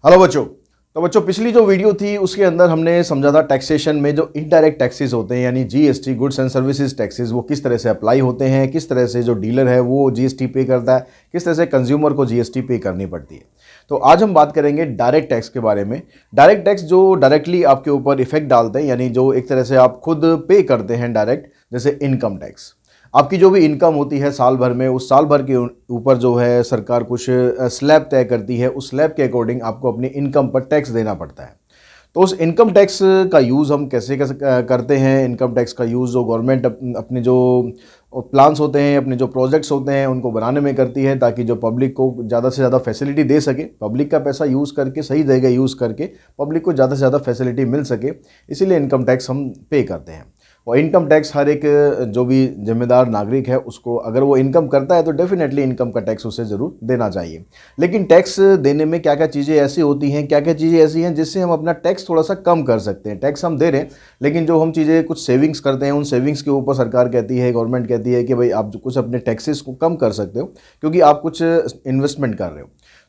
Hello बच्चों। तो बच्चों, पिछली जो वीडियो थी उसके अंदर हमने समझा था टैक्सेशन में जो इनडायरेक्ट टैक्सेस होते हैं यानी GST, goods and services taxes, वो किस तरह से अप्लाई होते हैं, किस तरह से जो डीलर है वो जीएसटी पे करता है, किस तरह से कंज्यूमर को जीएसटी पे करनी पड़ती है। तो आज हम बात करेंगे डायरेक्ट टैक्स के बारे में। डायरेक्ट टैक्स जो डायरेक्टली आपके ऊपर इफेक्ट डालते हैं, यानी जो एक तरह से आप खुद पे करते हैं डायरेक्ट, जैसे इनकम टैक्स। आपकी जो भी इनकम होती है साल भर में, उस साल भर के ऊपर जो है सरकार कुछ स्लैब तय करती है, उस स्लैब के अकॉर्डिंग आपको अपनी इनकम पर टैक्स देना पड़ता है। तो उस इनकम टैक्स का यूज़ हम कैसे कैसे करते हैं। इनकम टैक्स का यूज़ जो गवर्नमेंट अपने जो प्लान्स होते हैं, अपने जो प्रोजेक्ट्स होते हैं उनको बनाने में करती है, ताकि जो पब्लिक को ज़्यादा से ज़्यादा फैसिलिटी दे सके, पब्लिक का पैसा यूज़ करके सही जगह यूज़ करके पब्लिक को ज़्यादा से ज़्यादा फैसिलिटी मिल सके, इसीलिए इनकम टैक्स हम पे करते हैं। और इनकम टैक्स हर एक जो भी जिम्मेदार नागरिक है उसको, अगर वो इनकम करता है तो डेफिनेटली इनकम का टैक्स उसे ज़रूर देना चाहिए। लेकिन टैक्स देने में क्या क्या चीज़ें ऐसी होती हैं, क्या क्या चीज़ें ऐसी हैं जिससे हम अपना टैक्स थोड़ा सा कम कर सकते हैं। टैक्स हम दे रहे हैं, लेकिन जो हम चीज़ें कुछ सेविंग्स करते हैं, उन सेविंग्स के ऊपर सरकार कहती है, गवर्नमेंट कहती है कि भाई आप कुछ अपने टैक्सेस को कम कर सकते हो क्योंकि आप कुछ इन्वेस्टमेंट कर रहे हो।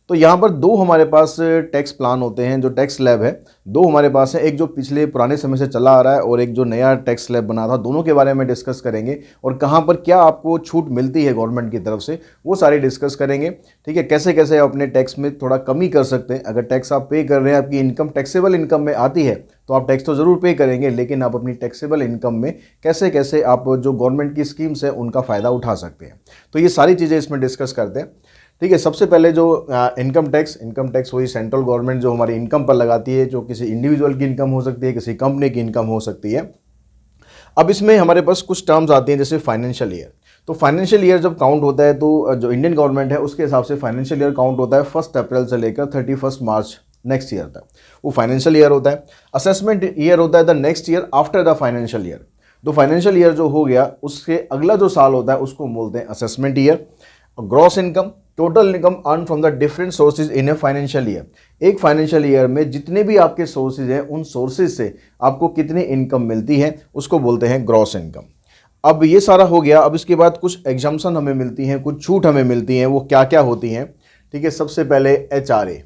तो यहाँ पर दो हमारे पास टैक्स प्लान होते हैं, जो टैक्स स्लैब है दो हमारे पास है। एक जो पिछले पुराने समय से चला आ रहा है और एक जो नया टैक्स स्लैब बना था, दोनों के बारे में डिस्कस करेंगे और कहाँ पर क्या आपको छूट मिलती है गवर्नमेंट की तरफ से, वो सारी डिस्कस करेंगे। ठीक है, कैसे कैसे आप अपने टैक्स में थोड़ा कमी कर सकते हैं। अगर टैक्स आप पे कर रहे हैं, आपकी इनकम टैक्सेबल इनकम में आती है तो आप टैक्स तो ज़रूर पे करेंगे, लेकिन आप अपनी टैक्सेबल इनकम में कैसे कैसे आप जो गवर्नमेंट की स्कीम्स है उनका फ़ायदा उठा सकते हैं। तो ये सारी चीज़ें इसमें डिस्कस करते हैं। ठीक है, सबसे पहले जो इनकम टैक्स वही सेंट्रल गवर्नमेंट जो हमारी इनकम पर लगाती है, जो किसी इंडिविजुअल की इनकम हो सकती है, किसी कंपनी की इनकम हो सकती है। अब इसमें हमारे पास कुछ टर्म्स आती हैं, जैसे फाइनेंशियल ईयर। तो फाइनेंशियल ईयर जब काउंट होता है तो जो इंडियन गवर्नमेंट है उसके हिसाब से फाइनेंशियल ईयर काउंट होता है 1 अप्रैल से लेकर 31 मार्च नेक्स्ट ईयर तक, वो फाइनेंशियल ईयर होता है। असेसमेंट ईयर होता है the next year after the financial year. तो फाइनेंशियल ईयर जो हो गया उसके अगला जो साल होता है उसको बोलते हैं assessment year. Gross income, total income earn from the different sources in a financial year. एक फाइनेंशियल ईयर में जितने भी आपके सोर्सेज हैं उन सोर्सेज से आपको कितनी इनकम मिलती है उसको बोलते हैं ग्रॉस इनकम। अब ये सारा हो गया। अब इसके बाद कुछ एग्जाम्पशन हमें मिलती हैं, कुछ छूट हमें मिलती हैं। वो क्या क्या होती हैं? ठीक है, सबसे पहले HRA,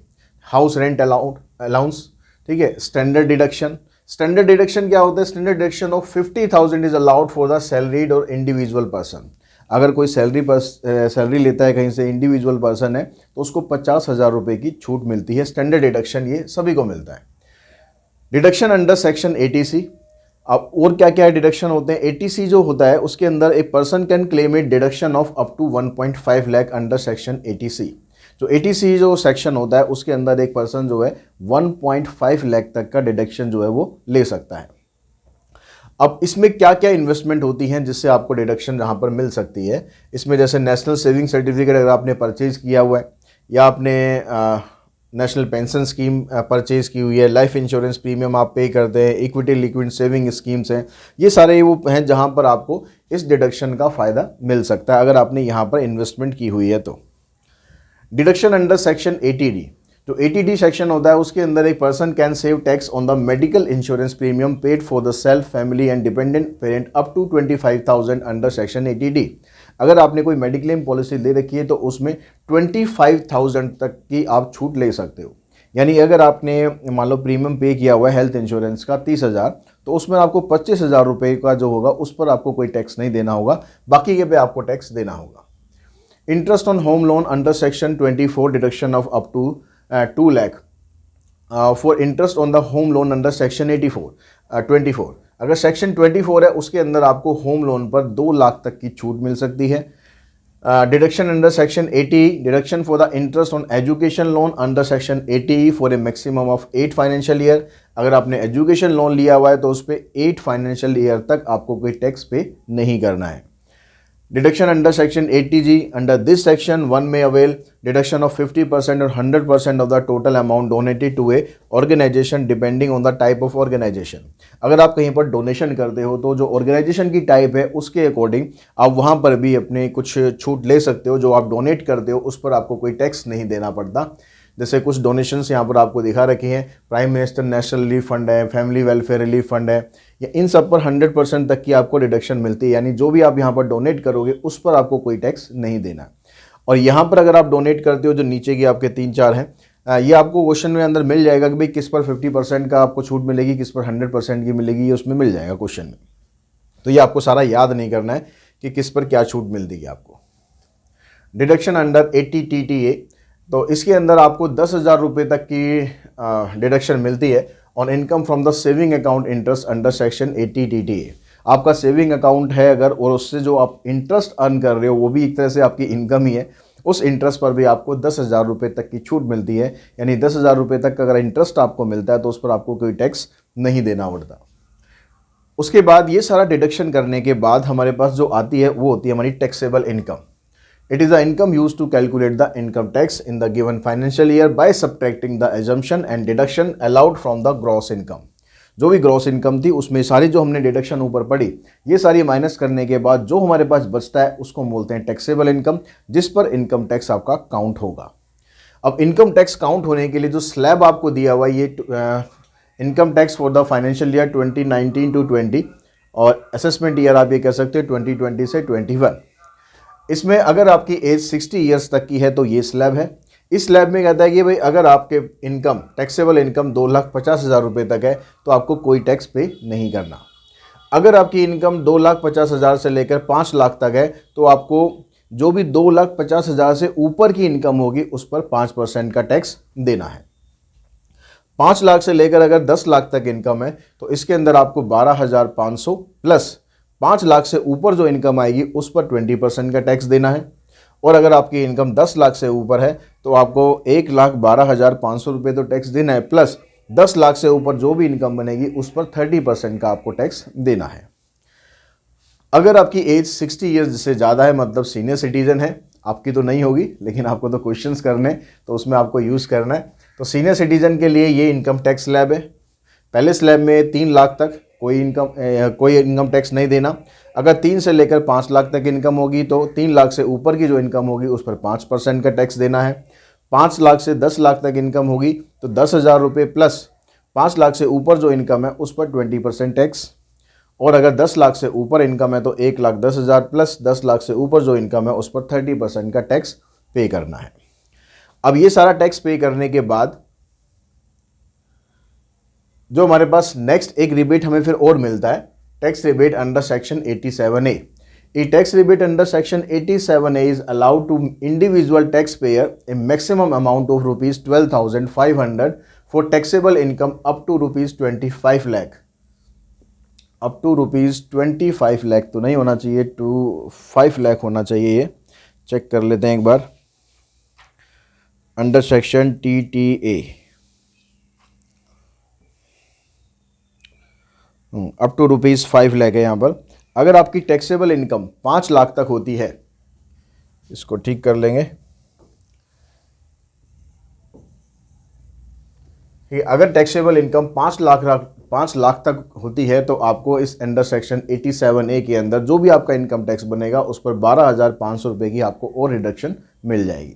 हाउस रेंट अलाउंस। ठीक है, स्टैंडर्ड डिडक्शन। स्टैंडर्ड डिडक्शन क्या होता है? Standard deduction of 50,000 is allowed for the salaried और इंडिविजुअल पर्सन। अगर कोई सैलरी लेता है कहीं से, इंडिविजुअल पर्सन है, तो उसको 50,000 रुपये की छूट मिलती है। स्टैंडर्ड डिडक्शन ये सभी को मिलता है। Deduction under section 80C। अब और क्या क्या डिडक्शन होते हैं? 80C जो होता है उसके अंदर एक person can claim it deduction of up to 1.5 lakh under section 80C। जो 80C जो सेक्शन होता है उसके अंदर एक पर्सन जो है 1.5 लाख तक का डिडक्शन जो है वो ले सकता है। अब इसमें क्या क्या इन्वेस्टमेंट होती हैं जिससे आपको डिडक्शन यहाँ पर मिल सकती है? इसमें जैसे नेशनल सेविंग सर्टिफिकेट अगर आपने परचेज किया हुआ है, या आपने नेशनल पेंशन स्कीम परचेज की हुई है, लाइफ इंश्योरेंस प्रीमियम आप पे करते हैं, इक्विटी लिक्विड सेविंग स्कीम्स हैं, ये सारे वो हैं जहाँ पर आपको इस डिडक्शन का फ़ायदा मिल सकता है अगर आपने यहाँ पर इन्वेस्टमेंट की हुई है तो। Deduction under section 80D। जो 80D सेक्शन होता है उसके अंदर एक person can save tax on the medical insurance premium paid for the self, family and dependent parent up to 25,000 under section 80D। अगर आपने कोई मेडिक्लेम पॉलिसी ले रखी है तो उसमें 25,000 तक की आप छूट ले सकते हो। यानी अगर आपने मान लो प्रीमियम पे किया हुआ है हेल्थ इंश्योरेंस का 30,000, तो उसमें आपको 25,000 रुपये का जो होगा उस पर आपको कोई टैक्स नहीं देना होगा, बाकी के पे आपको टैक्स देना होगा। Interest on home loan under section 24 deduction of up to 2 lakh for interest on the home loan under section 24। अगर सेक्शन 24 है उसके अंदर आपको होम लोन पर 2 लाख तक की छूट मिल सकती है। Deduction under section 80, deduction for the interest on education loan under section 80 for a maximum of 8 financial year. अगर आपने एजुकेशन लोन लिया हुआ है तो उस पर 8 फाइनेंशियल ईयर तक आपको कोई टैक्स पे नहीं करना है। Deduction under section 80G, under this section one में अवेल डिडक्शन ऑफ 50% और 100% of the total amount donated to a organization depending on the type of organization. अगर आप कहीं पर डोनेशन करते हो तो जो ऑर्गेनाइजेशन की टाइप है उसके अकॉर्डिंग आप वहाँ पर भी अपने कुछ छूट ले सकते हो। जो आप डोनेट करते हो उस पर आपको कोई टैक्स नहीं देना पड़ता। जैसे कुछ डोनेशंस यहाँ पर आपको दिखा रखी हैं, prime minister national relief fund है, फैमिली वेलफेयर रिलीफ फंड है, या इन सब पर 100% तक की आपको डिडक्शन मिलती है। यानी जो भी आप यहाँ पर डोनेट करोगे उस पर आपको कोई टैक्स नहीं देना। और यहाँ पर अगर आप डोनेट करते हो, जो नीचे की आपके 3-4 हैं, ये आपको क्वेश्चन में अंदर मिल जाएगा कि भाई किस पर 50% का आपको छूट मिलेगी, किस पर 100% की मिलेगी, ये उसमें मिल जाएगा क्वेश्चन में। तो ये आपको सारा याद नहीं करना है कि किस पर क्या छूट मिलती है आपको। डिडक्शन अंडर 80TTA, तो इसके अंदर आपको 10,000 रुपये तक की डिडक्शन मिलती है on income from the saving account interest under section 80TTA। आपका सेविंग अकाउंट है अगर, और उससे जो आप इंटरेस्ट अर्न कर रहे हो वो भी एक तरह से आपकी इनकम ही है, उस इंटरेस्ट पर भी आपको 10,000 रुपये तक की छूट मिलती है। यानी 10,000 रुपये तक का अगर इंटरेस्ट आपको मिलता है तो उस पर आपको कोई टैक्स नहीं देना पड़ता। उसके बाद ये सारा डिडक्शन करने के बाद हमारे पास जो आती है वो होती है हमारी taxable income. It is the income use to calculate the income tax in the given financial year by subtracting the exemption and deduction allowed from the gross income. जो भी ग्रॉस इनकम थी उसमें सारी जो हमने डिडक्शन ऊपर पड़ी, ये सारी माइनस करने के बाद जो हमारे पास बचता है उसको बोलते हैं टैक्सेबल इनकम, जिस पर इनकम टैक्स आपका काउंट होगा। अब इनकम टैक्स काउंट होने के लिए जो स्लैब आपको दिया हुआ है, ये income tax for the financial year 2019 to 20 और असेसमेंट ईयर आप ये कह सकते हैं 2020 से 21। इसमें अगर आपकी एज 60 ईयर्स तक की है तो ये स्लैब है। इस स्लैब में कहता है कि भाई अगर आपके इनकम, टैक्सेबल इनकम 2,50,000 रुपये तक है तो आपको कोई टैक्स पे नहीं करना। अगर आपकी इनकम 2,50,000 से लेकर 5 लाख तक है तो आपको जो भी 2,50,000 से ऊपर की इनकम होगी उस पर 5% का टैक्स देना है। 5 लाख से लेकर अगर 10 लाख तक इनकम है तो इसके अंदर आपको 12,500 प्लस 5 लाख से ऊपर जो इनकम आएगी उस पर 20% का टैक्स देना है। और अगर आपकी इनकम 10 लाख से ऊपर है तो आपको 1,12,500 रुपये तो टैक्स देना है, प्लस 10 लाख से ऊपर जो भी इनकम बनेगी उस पर 30% का आपको टैक्स देना है। अगर आपकी एज 60 ईयर्स से ज़्यादा है, मतलब सीनियर सिटीजन है, आपकी तो नहीं होगी लेकिन आपको तो क्वेश्चंस करने तो उसमें आपको यूज़ करना है। तो सीनियर सिटीजन के लिए ये इनकम टैक्स स्लैब है। पहले स्लैब में 3 लाख तक कोई इनकम टैक्स नहीं देना। अगर 3 से लेकर 5 लाख तक इनकम होगी तो 3 लाख से ऊपर की जो इनकम होगी उस पर 5% का टैक्स देना है। 5 लाख से 10 लाख तक इनकम होगी तो 10,000 रुपये प्लस 5 लाख से ऊपर जो इनकम है उस पर 20% टैक्स। और अगर 10 लाख से ऊपर इनकम है तो 1,10,000 प्लस 10 लाख से ऊपर जो इनकम है उस पर 30% का टैक्स पे करना है। अब ये सारा टैक्स पे करने के बाद जो हमारे पास नेक्स्ट एक रिबेट हमें फिर और मिलता है, tax rebate under section 87A। A tax rebate under section 87A is allowed to individual taxpayer a maximum amount of ₹12,500 for taxable income up to ₹25 lakh. Up to ₹25 lakh तो नहीं होना चाहिए, 5 लाख होना चाहिए। ये चेक कर लेते हैं एक बार। Under section TTA up to ₹5 lakh है यहाँ पर। अगर आपकी टैक्सेबल इनकम 5 लाख तक होती है, इसको ठीक कर लेंगे। अगर टैक्सेबल इनकम 5 लाख तक होती है तो आपको इस अंडर सेक्शन 87A के अंदर जो भी आपका इनकम टैक्स बनेगा उस पर 12,500 रुपये की आपको और रिडक्शन मिल जाएगी।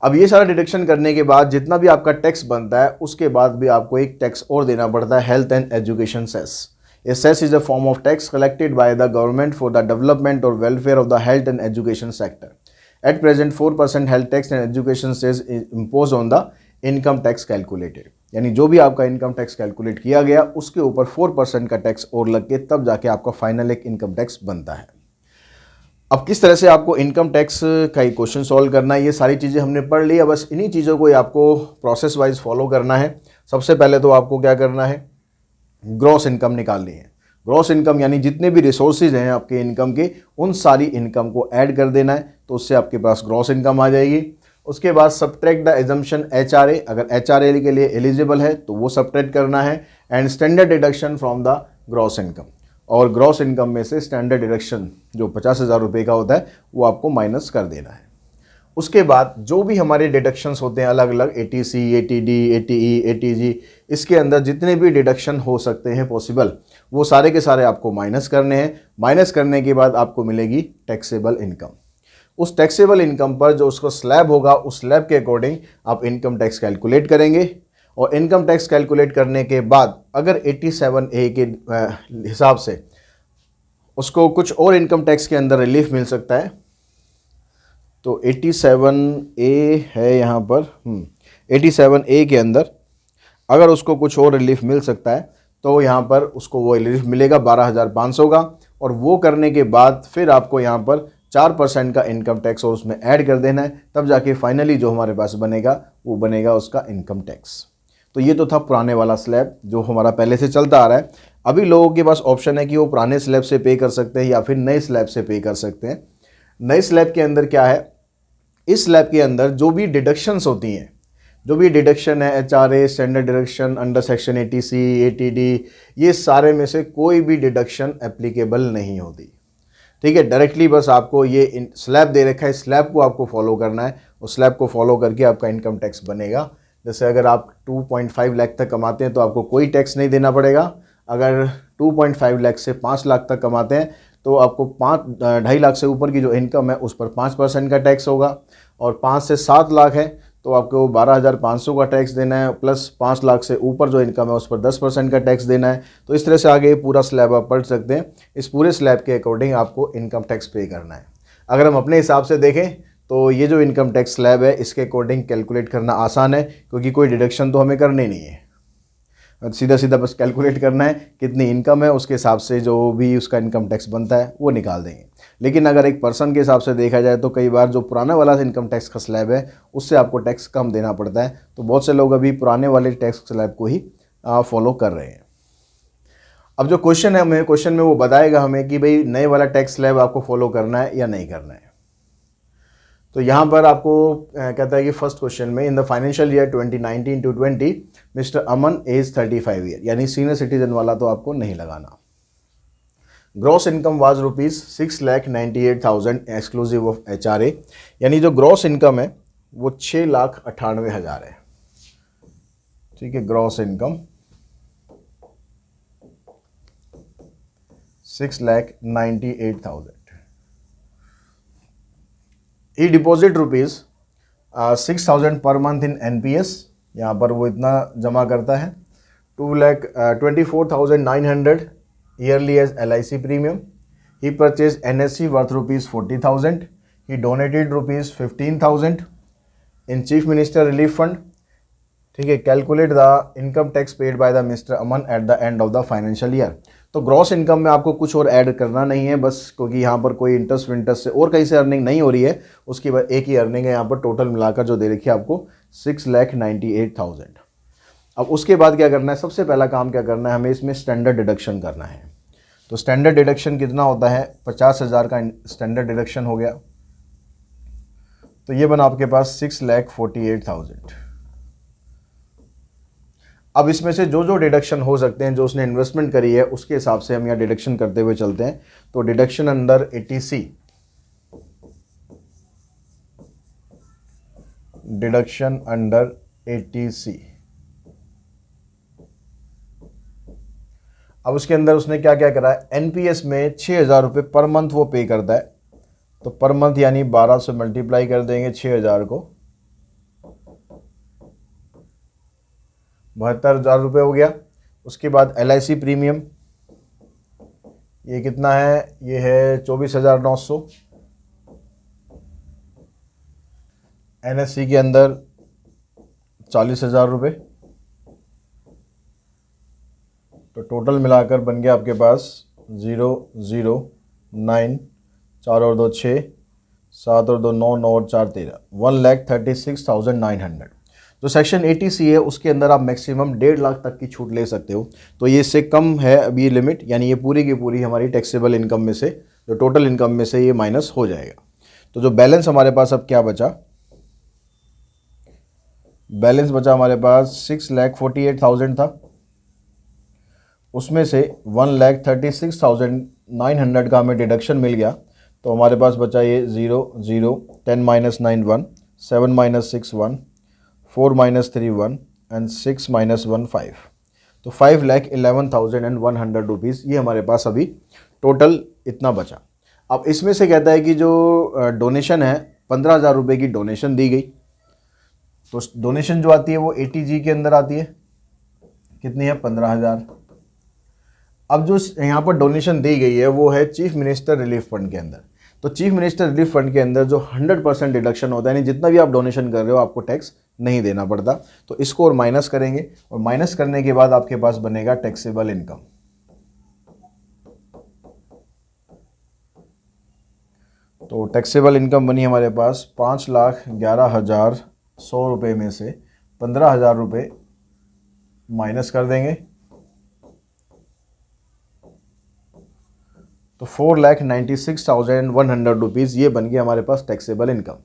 अब ये सारा डिडक्शन करने के बाद जितना भी आपका टैक्स बनता है उसके बाद भी आपको एक टैक्स और देना पड़ता है, health and education cess. A cess is a form of tax collected by the government for the development और welfare of the health and education sector. At present 4% health tax and education cess impose on the income tax calculated. यानी जो भी आपका income tax calculate किया गया उसके ऊपर 4% का टैक्स और लग के तब जाके आपका फाइनल एक इनकम टैक्स बनता है। अब किस तरह से आपको इनकम टैक्स का एक क्वेश्चन सॉल्व करना है, ये सारी चीज़ें हमने पढ़ ली है। बस इन्हीं चीज़ों को आपको प्रोसेस वाइज फॉलो करना है। सबसे पहले तो आपको क्या करना है, ग्रॉस इनकम निकालनी है। ग्रॉस इनकम यानी जितने भी रिसोर्सेज हैं आपके इनकम के, उन सारी इनकम को ऐड कर देना है तो उससे आपके पास ग्रॉस इनकम आ जाएगी। उसके बाद सब्ट्रैक्ट द एजम्पशन HRA, अगर HRA के लिए एलिजिबल है तो वो सब्ट्रैक्ट करना है। And standard deduction from the gross income, और ग्रॉस इनकम में से स्टैंडर्ड डिडक्शन जो 50,000 रुपये का होता है वो आपको माइनस कर देना है। उसके बाद जो भी हमारे डिडक्शंस होते हैं अलग अलग, ATC, ATD, ATE, ATG, इसके अंदर जितने भी डिडक्शन हो सकते हैं पॉसिबल, वो सारे के सारे आपको माइनस करने हैं। माइनस करने के बाद आपको मिलेगी टैक्सेबल इनकम। उस टैक्सेबल इनकम पर जो उसका स्लैब होगा उस स्लैब के अकॉर्डिंग आप इनकम टैक्स कैलकुलेट करेंगे। और इनकम टैक्स कैलकुलेट करने के बाद अगर 87A के हिसाब से उसको कुछ और इनकम टैक्स के अंदर रिलीफ मिल सकता है, तो 87A है यहाँ पर। 87A के अंदर अगर उसको कुछ और रिलीफ मिल सकता है तो यहाँ पर उसको वो रिलीफ मिलेगा 12,500 का, और वो करने के बाद फिर आपको यहाँ पर 4% का इनकम टैक्स और उसमें ऐड कर देना है, तब जाके फाइनली जो हमारे पास बनेगा वो बनेगा उसका इनकम टैक्स। तो ये तो था पुराने वाला स्लैब जो हमारा पहले से चलता आ रहा है। अभी लोगों के पास ऑप्शन है कि वो पुराने स्लैब से पे कर सकते हैं या फिर नए स्लैब से पे कर सकते हैं। नए स्लैब के अंदर क्या है, इस स्लैब के अंदर जो भी डिडक्शंस होती हैं, जो भी डिडक्शन है, HRA, standard deduction, under section 80C, ATD, ये सारे में से कोई भी डिडक्शन एप्लीकेबल नहीं होती। ठीक है, डायरेक्टली बस आपको ये स्लैब दे रखा है, स्लैब को आपको फॉलो करना है, उस स्लैब को फॉलो करके आपका इनकम टैक्स बनेगा। जैसे अगर आप 2.5 लाख तक कमाते हैं तो आपको कोई टैक्स नहीं देना पड़ेगा। अगर 2.5 लाख से 5 लाख तक कमाते हैं तो आपको 2.5 लाख से ऊपर की जो इनकम है उस पर 5% का टैक्स होगा, और 5 से 7 लाख है तो आपको 12,500 का टैक्स देना है, प्लस 5 लाख से ऊपर जो इनकम है उस पर 10% का टैक्स देना है। तो इस तरह से आगे पूरा स्लैब आप पढ़ सकते हैं। इस पूरे स्लैब के अकॉर्डिंग आपको इनकम टैक्स पे करना है। अगर हम अपने हिसाब से देखें तो ये जो इनकम टैक्स स्लैब है इसके अकॉर्डिंग कैलकुलेट करना आसान है, क्योंकि कोई डिडक्शन तो हमें करनी नहीं है, सीधा सीधा बस कैलकुलेट करना है कितनी इनकम है, उसके हिसाब से जो भी उसका इनकम टैक्स बनता है वो निकाल देंगे। लेकिन अगर एक पर्सन के हिसाब से देखा जाए तो कई बार जो पुराना वाला इनकम टैक्स का स्लैब है उससे आपको टैक्स कम देना पड़ता है, तो बहुत से लोग अभी पुराने वाले टैक्स स्लैब को ही फॉलो कर रहे हैं। अब जो क्वेश्चन है, हमें क्वेश्चन में वो बताएगा हमें कि भाई नए वाला टैक्स स्लैब आपको फॉलो करना है या नहीं करना है। तो यहाँ पर आपको कहता है कि फर्स्ट क्वेश्चन में, in the financial year 2019 to 20 mister Aman age 35 year, यानी सीनियर सिटीजन वाला तो आपको नहीं लगाना। Gross income was ₹6,98,000 exclusive of HRA, यानी जो ग्रॉस इनकम है वो 6,98,000 है। ठीक है, ग्रॉस इनकम 6,98,000। ही डिपॉजिट ₹6,000 पर मंथ इन NPS, यहाँ पर वो इतना जमा करता है। 2,24,900 yearly as LIC premium. He purchase NSC worth ₹40,000। He donated ₹15,000 in chief minister relief fund. ठीक है, calculate the income tax paid by the mister Aman at the end of the financial year. तो ग्रॉस इनकम में आपको कुछ और add करना नहीं है, बस क्योंकि यहाँ पर कोई इंटरेस्ट विंटरेस्ट से और कहीं से अर्निंग नहीं हो रही है, उसके बाद एक ही अर्निंग है यहाँ पर, टोटल मिलाकर जो दे रखी है आपको 6,98,000। अब उसके बाद क्या करना है, सबसे पहला काम क्या करना है, हमें इसमें स्टैंडर्ड डिडक्शन करना है। तो स्टैंडर्ड डिडक्शन कितना होता है, 50,000 का स्टैंडर्ड डिडक्शन हो गया, तो ये बना आपके पास 6,48,000। अब इसमें से जो जो डिडक्शन हो सकते हैं, जो उसने इन्वेस्टमेंट करी है उसके हिसाब से हम यहाँ डिडक्शन करते हुए चलते हैं। तो deduction under 80C, deduction under 80C। अब उसके अंदर उसने क्या क्या करा है, NPS में 6,000 रुपये पर मंथ वो पे करता है, तो पर मंथ यानी 12 से मल्टीप्लाई कर देंगे 6,000 को, 72,000 रुपये हो गया। उसके बाद LIC प्रीमियम, ये कितना है, ये है 24,900। NSC के अंदर 40,000 रुपये, तो टोटल मिलाकर बन गया आपके पास 0,0,9, 4 और 2 6, 7 और 2 9, 9 और 4 13, 1,36,900। जो सेक्शन 80C है उसके अंदर आप मैक्सिमम 1.5 लाख तक की छूट ले सकते हो, तो ये इससे कम है अभी लिमिट, यानी ये पूरी की पूरी हमारी टैक्सेबल इनकम में से, जो टोटल इनकम में से ये माइनस हो जाएगा। तो जो बैलेंस हमारे पास अब क्या बचा, बैलेंस बचा हमारे पास 6,48,000 था, उसमें से 1,36,900 का हमें डिडक्शन मिल गया, तो हमारे पास बचा ये 0 0 10 - 9 1, 7 - 6 1, 4 - 3 1 एंड 6 - 1 5। तो 5,11,100 रुपीज़ ये हमारे पास अभी टोटल इतना बचा। अब इसमें से कहता है कि जो डोनेशन है 15,000 रुपये की डोनेशन दी गई, तो डोनेशन जो आती है वो 80G के अंदर आती है, कितनी है, 15,000। अब जो यहाँ पर डोनेशन दी गई है वो है चीफ मिनिस्टर रिलीफ फंड के अंदर। तो चीफ मिनिस्टर रिलीफ फंड के अंदर जो 100% डिडक्शन होता है, यानी जितना भी आप डोनेशन कर रहे हो आपको टैक्स नहीं देना पड़ता। तो इसको और माइनस करेंगे और माइनस करने के बाद आपके पास बनेगा टैक्सेबल इनकम। तो टैक्सेबल इनकम बनी हमारे पास 5,11,100 रुपये में से 15,000 रुपये माइनस कर देंगे तो 4,96,100 रुपीज़ ये बन गया हमारे पास टैक्सेबल इनकम।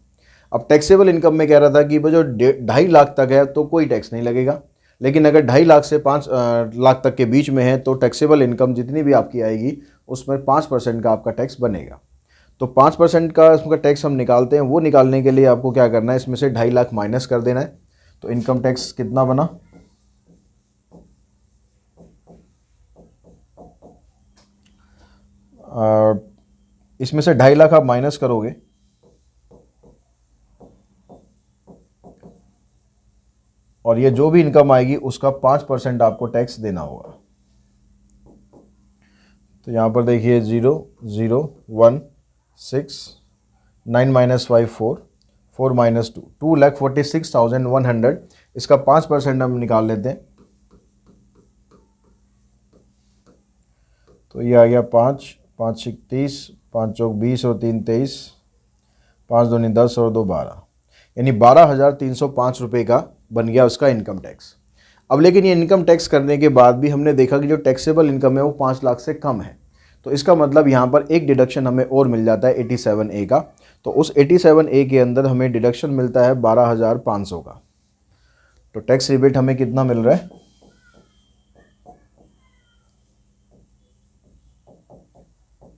अब टैक्सेबल इनकम में कह रहा था कि जो 2.5 लाख तक है तो कोई टैक्स नहीं लगेगा, लेकिन अगर 2.5 लाख से 5 लाख तक के बीच में है तो टैक्सेबल इनकम जितनी भी आपकी आएगी उसमें 5% का आपका टैक्स बनेगा। तो 5% का उसका टैक्स हम निकालते हैं। वो निकालने के लिए आपको क्या करना है, इसमें से 2.5 लाख माइनस कर देना है। तो इनकम टैक्स कितना बना, इसमें से 2.5 लाख आप माइनस करोगे और ये जो भी इनकम आएगी उसका 5% आपको टैक्स देना होगा। तो यहाँ पर देखिए 0,0,1,6, 9 - 5 4, 4 - 2, 2,46,100। इसका 5% हम निकाल लेते हैं तो ये आ गया 5, 5 × 30, 5 × 20 और 3 × 23, 5 दूनी 10 और 2 12, यानी 12,305 रुपये का बन गया उसका इनकम टैक्स। अब लेकिन ये इनकम टैक्स करने के बाद भी हमने देखा कि जो टैक्सेबल इनकम है वो 5 लाख से कम है। तो इसका मतलब यहाँ पर एक डिडक्शन हमें और मिल जाता है 87A का। तो उस 87A के अंदर हमें डिडक्शन मिलता है 12,500 का। तो टैक्स रिबेट हमें कितना मिल रहा है,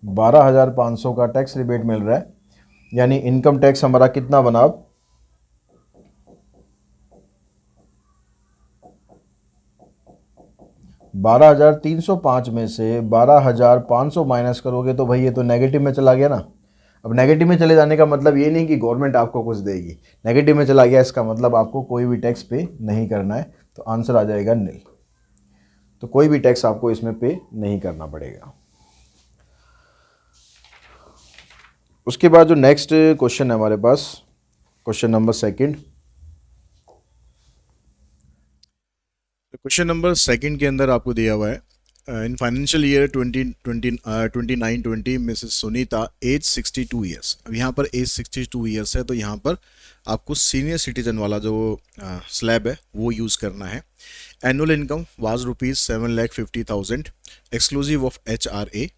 12,500 का टैक्स रिबेट मिल रहा है। यानी इनकम टैक्स हमारा कितना बना अब, 12,305 में से 12,500 माइनस करोगे तो भाई ये तो नेगेटिव में चला गया ना। अब नेगेटिव में चले जाने का मतलब ये नहीं कि गवर्नमेंट आपको कुछ देगी, नेगेटिव में चला गया इसका मतलब आपको कोई भी टैक्स पे नहीं करना है। तो आंसर आ जाएगा नील। तो कोई भी टैक्स आपको इसमें पे नहीं करना पड़ेगा। उसके बाद जो नेक्स्ट क्वेश्चन है हमारे पास, क्वेश्चन नंबर 2। क्वेश्चन नंबर 2 के अंदर आपको दिया हुआ है, in financial year 2029-20 Mrs Sunita age 62 years. अब यहाँ पर एज 62 ईयर्स है तो यहाँ पर आपको सीनियर सिटीजन वाला जो स्लैब है वो यूज़ करना है। Annual income was ₹7,50,000 exclusive of HRA।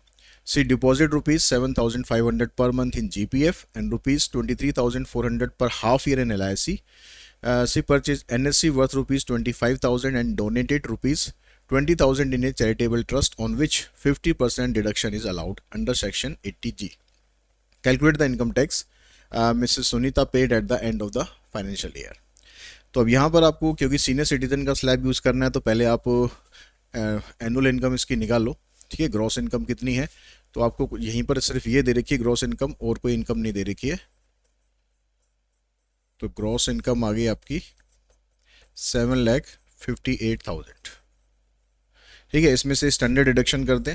She deposit ₹7,500 per month in GPF and ₹23,400 per half year in LIC. She purchased NSC worth ₹25,000 and donated ₹20,000 in a charitable trust on which 50% deduction is allowed under section 80G. Calculate the income tax Mrs. Sunita paid at the end of the financial year. तो अब यहाँ पर आपको क्योंकि senior citizen का slab use करना है तो पहले आप एनुअल इनकम इसकी निकाल लो। ठीक है, ग्रॉस इनकम कितनी है तो आपको यहीं पर सिर्फ ये दे रखी है ग्रॉस इनकम, और कोई इनकम नहीं दे रखी है। तो ग्रॉस इनकम आ गई आपकी 7,58,000। ठीक है, इसमें से स्टैंडर्ड डिडक्शन कर दें।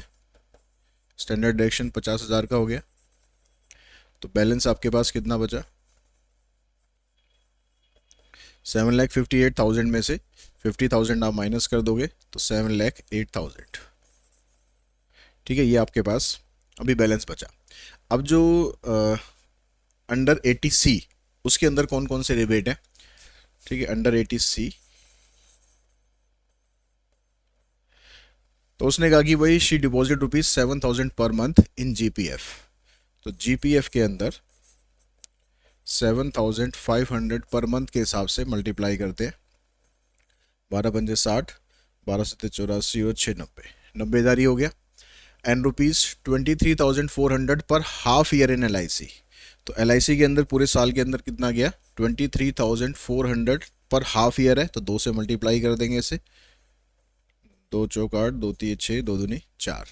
स्टैंडर्ड डिडक्शन 50,000 का हो गया तो बैलेंस आपके पास कितना बचा, 7,58,000 में से 50,000 आप माइनस कर दोगे तो 7,08,000। ठीक है, ये आपके पास अभी बैलेंस बचा। अब जो अंडर 80C उसके अंदर कौन कौन से रिबेट हैं। ठीक है, अंडर 80C तो उसने कहा कि भाई शी डिपॉजिट ₹7,000 पर मंथ इन GPF। तो GPF के अंदर 7,500 पर मंथ के हिसाब से मल्टीप्लाई करते हैं। 12 पंजे 60, 12 सत्ते 84 और 6 90, 90,000 ही हो गया। एंड ₹23,400 पर हाफ ईयर इन LIC। तो LIC के अंदर पूरे साल के अंदर कितना गया, 23,400 पर हाफ ईयर है तो 2 से मल्टीप्लाई कर देंगे इसे। 2 चौक 8, 2 3 6, 2 दूनी 4।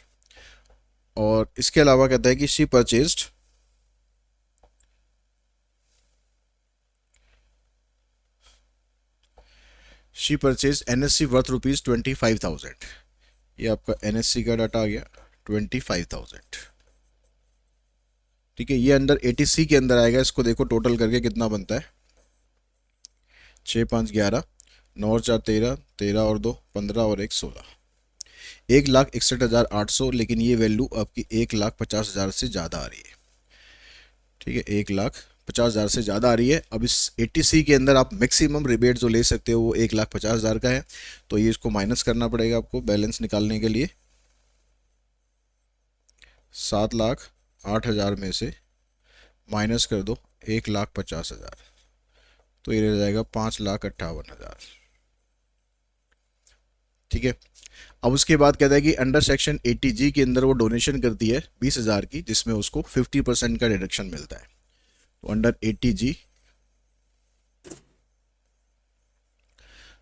और इसके अलावा कहता है कि शी परचेज्ड NSC वर्थ ₹25,000। ये आपका NSC का डाटा आ गया 25,000। ठीक है, ये अंडर 80C के अंदर आएगा। इसको देखो टोटल करके कितना बनता है। 6 5 11, 9 और 4 13, 13 और 2 15 और 1 16, 1,61,800। लेकिन ये वैल्यू आपकी 1,50,000 से ज़्यादा आ रही है। ठीक है, 1,50,000 से ज़्यादा आ रही है। अब इस 80C के अंदर आप मैक्सिमम रिबेट जो ले सकते हो वो 1,50,000 का है, तो ये इसको माइनस करना पड़ेगा आपको बैलेंस निकालने के लिए। 7,08,000 में से माइनस कर दो 1,50,000, तो ये रह जाएगा 5,58,000। ठीक है, अब उसके बाद कहता है कि अंडर सेक्शन 80G के अंदर वो डोनेशन करती है 20,000 की, जिसमें उसको 50% का डिडक्शन मिलता है। तो अंडर 80G,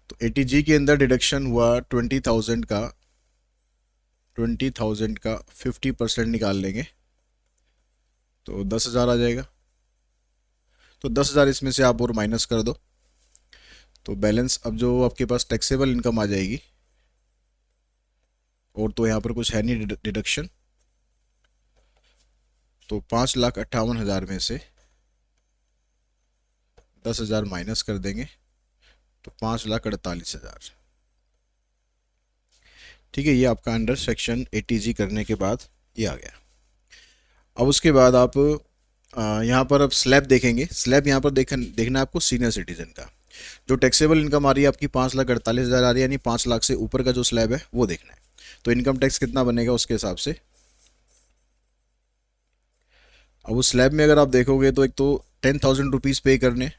तो 80G के अंदर डिडक्शन हुआ 20,000 का 50% निकाल लेंगे तो 10,000 आ जाएगा। तो 10,000 इसमें से आप और माइनस कर दो, तो बैलेंस अब जो आपके पास टैक्सेबल इनकम आ जाएगी, और तो यहाँ पर कुछ है नहीं डिडक्शन, तो 5,58,000 में से 10,000 माइनस कर देंगे तो 5,48,000। ठीक है, ये आपका अंडर सेक्शन 80G करने के बाद ये आ गया। अब उसके बाद आप यहाँ पर अब स्लैब देखेंगे। स्लैब यहाँ पर देखना है आपको सीनियर सिटीजन का। जो टैक्सेबल इनकम आ रही है आपकी 5,48,000 आ रही है, यानी 5 लाख से ऊपर का जो स्लैब है वो देखना है। तो इनकम टैक्स कितना बनेगा उसके हिसाब से। अब उस स्लैब में अगर आप देखोगे तो एक तो 10,000 रुपीज़ पे करने,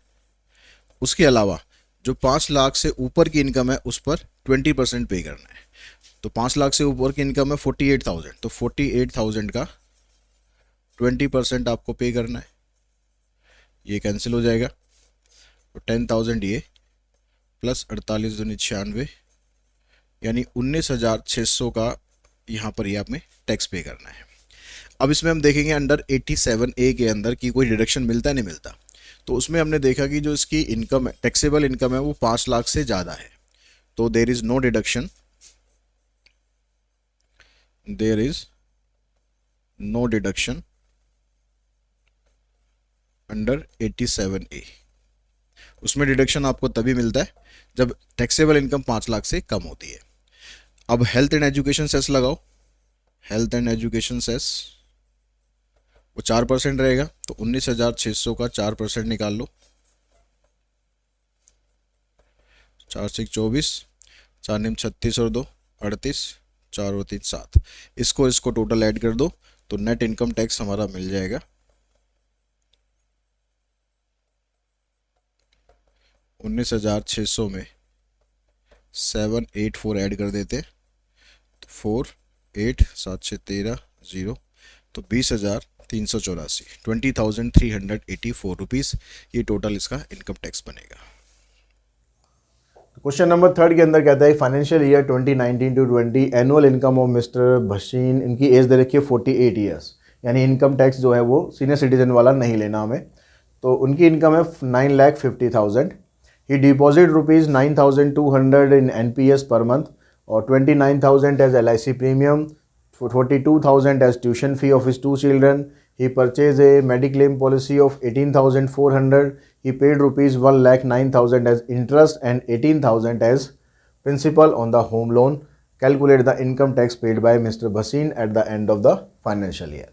उसके अलावा जो 5 लाख से ऊपर की इनकम है उस पर 20% पे करना है। तो 5 लाख से ऊपर की इनकम है 48,000, तो 48,000 का 20% आपको पे करना है। ये कैंसिल हो जाएगा, तो 10,000 ये प्लस 48 दूनी 96, यानी 19,600 का यहाँ पर ये आपने टैक्स पे करना है। अब इसमें हम देखेंगे अंडर 87A के अंदर कि कोई डिडक्शन मिलता है नहीं मिलता। तो उसमें हमने देखा कि जो इसकी इनकम है, टैक्सेबल इनकम है, वो 5 लाख से ज़्यादा है, तो there is no deduction, there is no deduction under 87A। उसमें डिडक्शन आपको तभी मिलता है जब टैक्सेबल इनकम 5 लाख से कम होती है। अब हेल्थ एंड एजुकेशन सेस लगाओ। हेल्थ एंड एजुकेशन सेस वो 4% रहेगा, तो 19,600 का 4% निकाल लो। 4 से 24, 4 निम 36 और 2 38, 4 और 3 7, इसको टोटल ऐड कर दो तो नेट इनकम टैक्स हमारा मिल जाएगा 19,600 में 784 ऐड कर देते, तो 4 8 7 6 13 0, तो 20,384, 20,384 रुपीज़ ये टोटल इसका इनकम टैक्स बनेगा। क्वेश्चन नंबर 3 के अंदर कहता है financial year 2019 to 20 annual income of mister Bhasin, इनकी एज दे रखी है 48 ईयर्स, यानी इनकम टैक्स जो है वो सीनियर सिटीजन वाला नहीं लेना हमें। तो उनकी इनकम है 9,50,000। He deposit rupees 9,200 in NPS per month और 29,000 as LIC premium, 42,000 as tuition fee of his 2 children. He purchased a mediclaim policy of 18,400. He paid rupees 1,09,000 as interest and 18,000 as principal on the home loan. Calculate the income tax paid by Mr. Bhasin at the end of the financial year.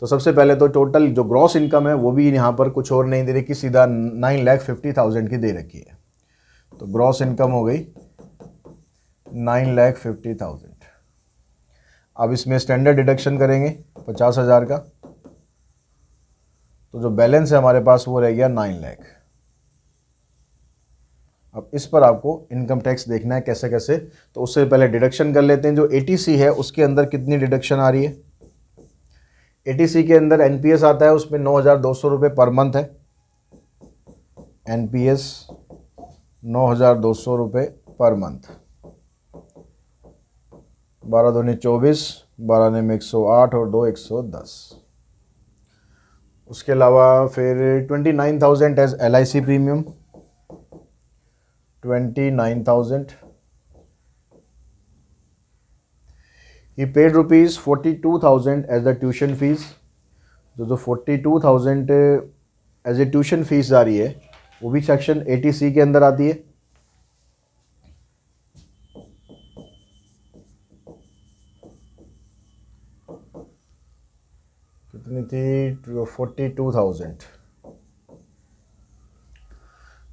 तो सबसे पहले तो total जो gross income है वो भी यहाँ पर कुछ और नहीं दे रखी, सीधा 9,50,000 की दे रखी है। तो ग्रॉस इनकम हो गई 9,50,000। अब इसमें स्टैंडर्ड डिडक्शन करेंगे 50,000 का, तो जो बैलेंस है हमारे पास वो रह गया 9 लाख। अब इस पर आपको इनकम टैक्स देखना है कैसे कैसे, तो उससे पहले डिडक्शन कर लेते हैं। जो 80C है उसके अंदर कितनी डिडक्शन आ रही है। 80C के अंदर NPS आता है, उसमें 9,200 रुपये पर मंथ है। NPS 9,200 रुपये पर मंथ। 12 दूनी 24, 12 ने में 108 और 2 110। उसके अलावा फिर 29,000 as LIC premium, 29,000। He paid rupees 42,000 as the tuition fees. जो 42,000 एज ए ट्यूशन फीस आ रही है वो भी सेक्शन 80C के अंदर आती है। कितनी थी? 42,000।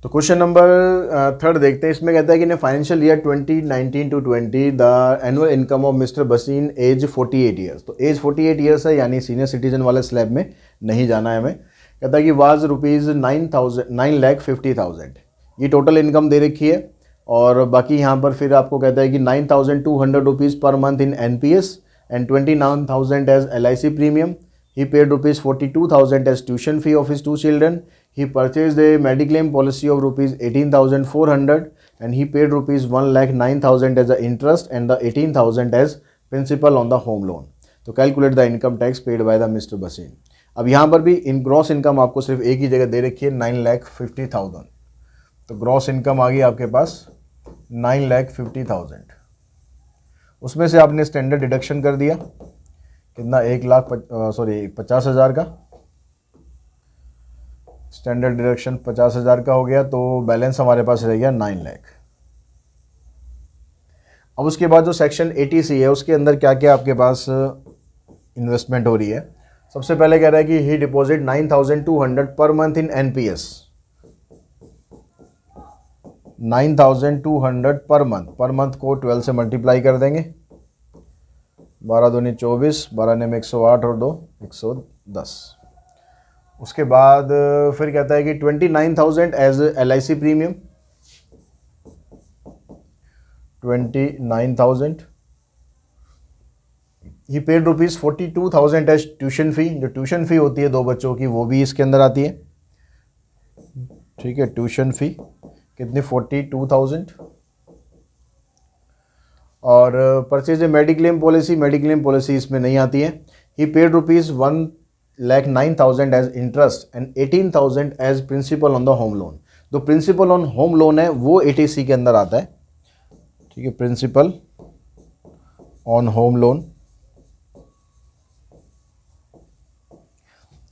तो क्वेश्चन नंबर थर्ड देखते हैं। इसमें कहता है कि financial year 2019 to 20 the annual income of mister बसीन एज 48 ईयर्स। तो एज 48 ईयर्स है, यानी सीनियर सिटीजन वाले स्लैब में नहीं जाना है हमें। कहता है कि वाज रुपीज़ 9,50,000 ये टोटल इनकम दे रखी है। और बाकी यहाँ पर फिर आपको कहता है कि 9,200 rupees per month in NPS and 29,000 as LIC premium. He paid rupees 42,000 as tuition fee of his 2 children. He purchased a Mediclaim policy of rupees 18,400 and he paid rupees 1,09,000 as the interest and the 18,000 as principal on the home loan. तो calculate the income tax paid by the Mr. Basin. अब यहाँ पर भी इन gross income आपको सिर्फ एक ही जगह दे रखी है 9,50,000। तो ग्रॉस इनकम आ गई आपके पास 9,50,000। उसमें से आपने स्टैंडर्ड डिडक्शन कर दिया कितना, 50,000 का स्टैंडर्ड डिडक्शन 50,000 का हो गया। तो बैलेंस हमारे पास रह गया 9 लाख। अब उसके बाद जो सेक्शन 80C है उसके अंदर क्या क्या आपके पास इन्वेस्टमेंट हो रही है। सबसे पहले कह रहा है कि ही डिपॉजिट 9,200 पर month in NPS। 9,200 per month को 12 से मल्टीप्लाई कर देंगे। 12 दूनी 24, 12 ने में 108 और 2 110। उसके बाद फिर कहता है कि 29,000 as LIC premium. 29,000 he paid rupees 42,000 as tuition fee. जो ट्यूशन फ़ी होती है 2 बच्चों की वो भी इसके अंदर आती है। ठीक है, ट्यूशन फ़ी कितनी 42,000। और परचेज ए मेडिक्लेम पॉलिसी इसमें नहीं आती है। He paid rupees 1,09,000 as interest and 18,000 as principal on the home loan. जो प्रिंसिपल ऑन होम लोन है वो 80C के अंदर आता है। ठीक है, प्रिंसिपल ऑन होम लोन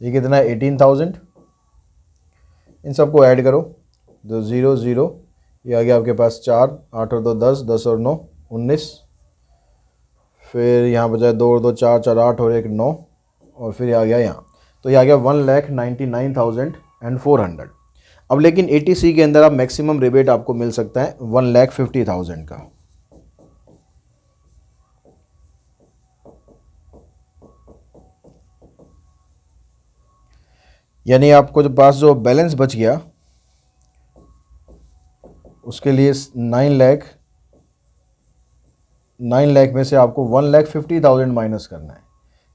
ये कितना है 18,000। इन सबको ऐड करो, 0 0 ये आ गया आपके पास 4, 8 और 2 10, 10 और 9 19। फिर यहाँ बजाय 2 और 2 4, 4 8 और 1 9 और फिर आ गया यहाँ। तो ये आ गया 1,99,400। अब लेकिन 80C के अंदर आप मैक्सिमम रिबेट आपको मिल सकता है 1,50,000 का। यानी आपको जो पास जो बैलेंस बच गया उसके लिए 9 लाख में से आपको 1,50,000 माइनस करना है।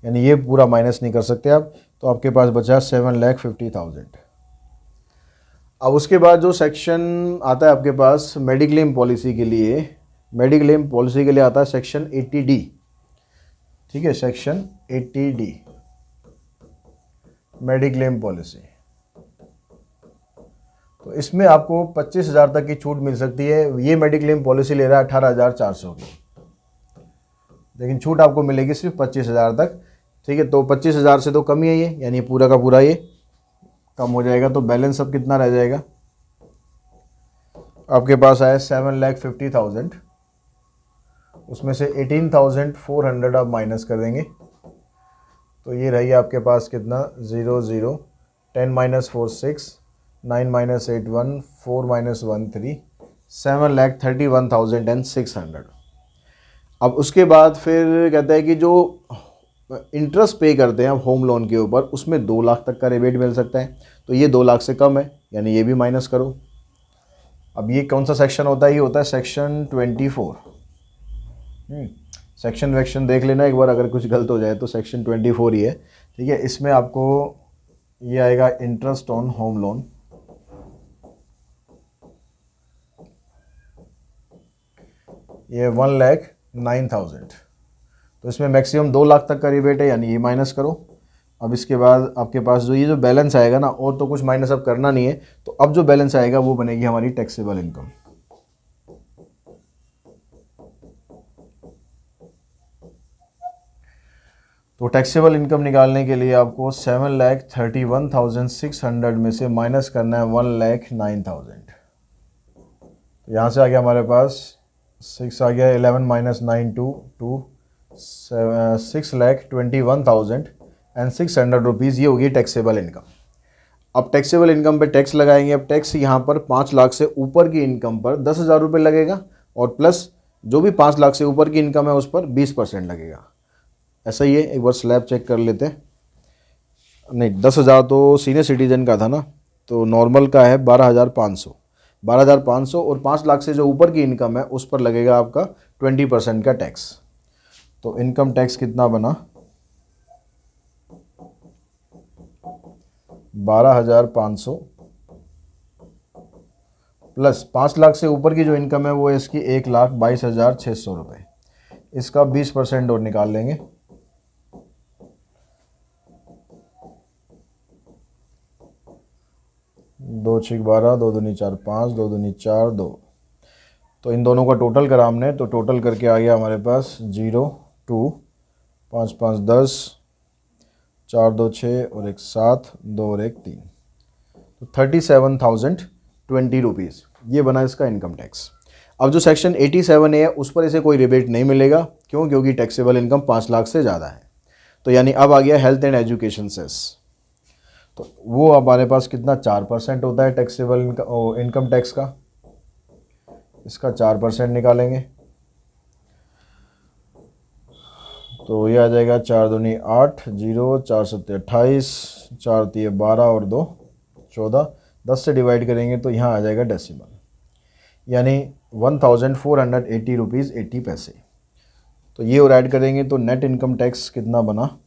यानी ये पूरा माइनस नहीं कर सकते आप, तो आपके पास बचा 7,50,000। अब उसके बाद जो सेक्शन आता है आपके पास मेडिक्लेम पॉलिसी के लिए, आता है सेक्शन 80D। ठीक है, सेक्शन 80D मेडिक्लेम पॉलिसी। तो इसमें आपको 25,000 तक की छूट मिल सकती है। ये मेडिक्लेम पॉलिसी ले रहा है 18,400 की, लेकिन छूट आपको मिलेगी सिर्फ 25,000 तक। ठीक है, तो 25,000 से तो कम ही है ये, यानी पूरा का पूरा ये कम हो जाएगा। तो बैलेंस अब कितना रह जाएगा आपके पास आया 7,50,000। उसमें से 18,400 आप माइनस कर देंगे। तो ये रही आपके पास कितना 0 0 10 - 4 6 9 - 8 1 4 - 1 3 7,31,600। अब उसके बाद फिर कहता है कि जो इंटरेस्ट पे करते हैं होम लोन के ऊपर उसमें 2 लाख तक का रिबेट मिल सकता है। तो ये 2 लाख से कम है, यानी ये भी माइनस करो। अब ये कौन सा सेक्शन होता है? ये होता है सेक्शन 24। सेक्शन वैक्शन देख लेना एक बार, अगर कुछ गलत हो जाए तो सेक्शन 24 ही है। ठीक है, इसमें आपको ये आएगा इंटरेस्ट ऑन होम लोन। ये 1,09,000। तो इसमें मैक्सिमम 2 लाख तक का रिबेट है, यानी ये माइनस करो। अब इसके बाद आपके पास जो ये जो बैलेंस आएगा ना, और तो कुछ माइनस अब करना नहीं है। तो अब जो बैलेंस आएगा वो बनेगी हमारी टैक्सेबल इनकम। तो टैक्सेबल इनकम निकालने के लिए आपको 7,31,600 में से माइनस करना है 1,09,000। तो यहाँ से आ गया हमारे पास 6 आ गया, 11 माइनस 9 2 6,21,600 रुपीज़, ये होगी टैक्सेबल इनकम। अब टैक्सेबल इनकम पे टैक्स लगाएंगे। अब टैक्स यहाँ पर 5 लाख से ऊपर की इनकम पर 10,000 रुपये लगेगा और प्लस जो भी 5 लाख से ऊपर की इनकम है उस पर 20% लगेगा। ऐसा ही है, एक बार स्लैब चेक कर लेते हैं। नहीं, 10,000 तो सीनियर सिटीजन का था ना, तो नॉर्मल का है 12,500 और 5 लाख से जो ऊपर की इनकम है उस पर लगेगा आपका 20% का टैक्स। तो इनकम टैक्स कितना बना, 12,500 प्लस 5 लाख से ऊपर की जो इनकम है वो है इसकी 1,22,600 रुपये। इसका 20% और निकाल लेंगे। दो छिक 12, 2 दूनी 4 5, 2 दूनी 4 2। तो इन दोनों का टोटल करा हमने, तो टोटल करके आ गया हमारे पास 0 2 5 5 10 4 2 6 और 1 7 2 और 1 3। तो 37,020 रुपीज़ ये बना इसका इनकम टैक्स। अब जो सेक्शन 87A है उस पर इसे कोई रिबेट नहीं मिलेगा, क्यों? क्योंकि टैक्सेबल इनकम 5 लाख से ज़्यादा है। तो यानी अब आ गया हेल्थ एंड एजुकेशन सेस, तो वो हमारे पास कितना 4% होता है टैक्सेबल इनकम टैक्स का। इसका 4% निकालेंगे तो ये आ जाएगा 4 दूनी 8 0 4 7 28 4 3 12 और 2 14। 10 से डिवाइड करेंगे तो यहाँ आ जाएगा डेसिमल, यानी 1,480 रुपीज़ 80 पैसे। तो ये और ऐड करेंगे तो नेट इनकम टैक्स कितना बना,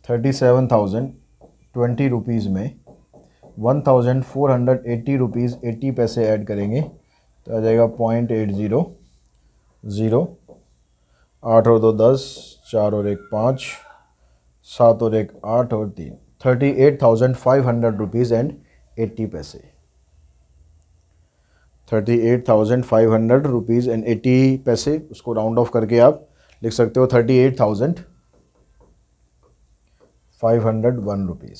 37,020 रुपीज़ में 1,480 रुपीज़ 80 पैसे ऐड करेंगे तो आ जाएगा 0.80 0 8 और 2 10 4 और 1 5 7 और 1 8 और 3 38,500 रुपीज़ एंड 80 पैसे। 38,500 रुपीज़ एंड 80 पैसे, उसको राउंड ऑफ करके आप लिख सकते हो 38,501 रुपीज़।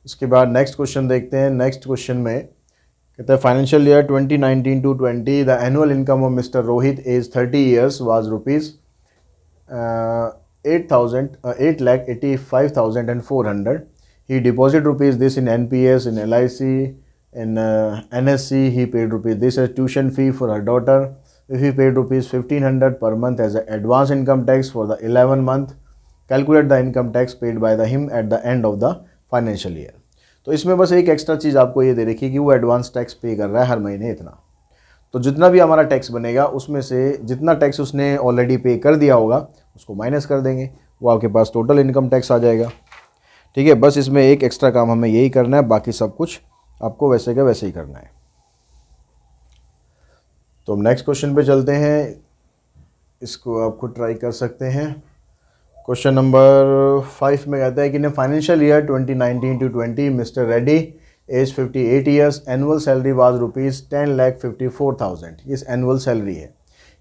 इसके बाद नेक्स्ट क्वेश्चन देखते हैं। नेक्स्ट क्वेश्चन में कहते हैं financial year 2019 to 20 the annual income of mister Rohit age 30 years was rupees 8,85,400. He deposited rupees this in NPS, in LIC, in NSC. He paid rupees this as tuition fee for her daughter. If he paid rupees 1,500 per month as an advance income tax for the 11 month, calculate the income tax paid by him at the end of the financial year. तो इसमें बस एक extra चीज़ आपको ये दे रखी कि वो advance tax पे कर रहा है हर महीने इतना। तो जितना भी हमारा टैक्स बनेगा उसमें से जितना टैक्स उसने ऑलरेडी पे कर दिया होगा उसको माइनस कर देंगे, वो आपके पास टोटल इनकम टैक्स आ जाएगा। ठीक है, बस इसमें एक एक्स्ट्रा काम हमें यही करना है, बाकी सब कुछ आपको वैसे का वैसे ही करना है। तो हम नेक्स्ट क्वेश्चन पे चलते हैं, इसको आप खुद ट्राई कर सकते हैं। क्वेश्चन नंबर 5 में कहता है कि in financial year 2019 to 20 mister Reddy as 58 years annual salary was rupees 10,54,000। ये एनुअल सैलरी है।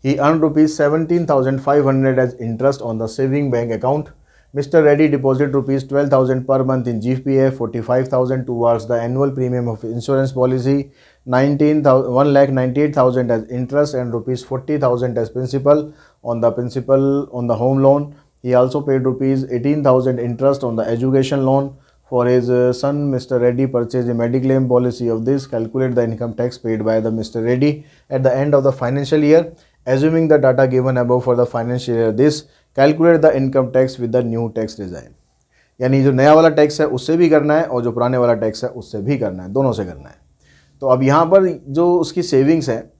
He earn rupees 17,500 as interest on the saving bank account. Mr. Reddy deposit rupees 12,000 per month in GPF, 45,000 towards the annual premium of insurance policy, 1,98,000 as interest and rupees 40,000 as principal on the home loan. He also paid rupees 18,000 interest on the education loan. For his son, Mr. Reddy purchased a mediclaim policy of this. Calculate the income tax paid by the Mr. Reddy at the end of the financial year. Assuming the data given above for the financial year this, calculate the income tax with the new tax regime. यानी जो नया वाला tax है उससे भी करना है और जो पुराने वाला टैक्स है उससे भी करना है, दोनों से करना है। तो अब यहाँ पर जो उसकी सेविंग्स है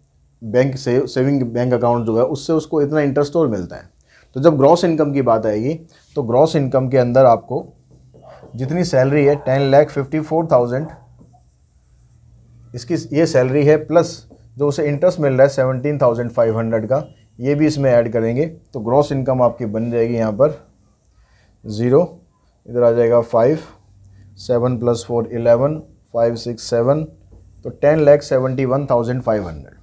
बैंक से, सेविंग बैंक अकाउंट जो है उससे उसको इतना इंटरेस्ट और मिलता है। तो जब ग्रॉस इनकम की बात आएगी तो ग्रॉस इनकम के अंदर आपको जितनी सैलरी है 10,54,000 इसकी ये सैलरी है, प्लस जो उसे इंटरेस्ट मिल रहा है 17,500 का, ये भी इसमें ऐड करेंगे तो ग्रॉस इनकम आपकी बन जाएगी यहाँ पर 0, इधर आ जाएगा 5, 7 + 4 11, 5 6 7, तो 10,71,500।